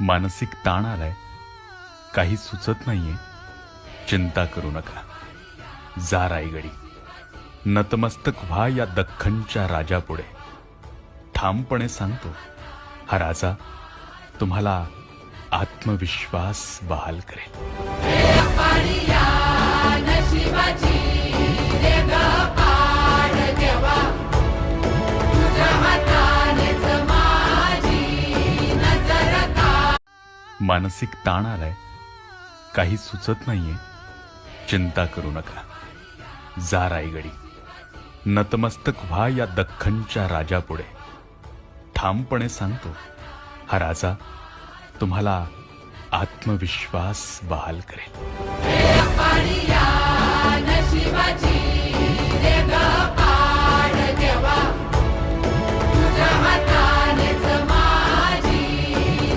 मानसिक ताण आलाय, काही सुचत नाहीये. चिंता करू नका. जा रायगडी, नतमस्तक व्हा या दख्खनच्या राजापुढे. ठामपणे सांगतो, हा राजा तुम्हाला आत्मविश्वास बहाल करेल. मानसिक ताण आलाय, काही सुचत नाहीये. चिंता करू नका. जा रायगडी, नतमस्तक व्हा या दख्खनच्या राजापुढे. ठामपणे सांगतो, हा राजा तुम्हाला आत्मविश्वास बहाल करेल.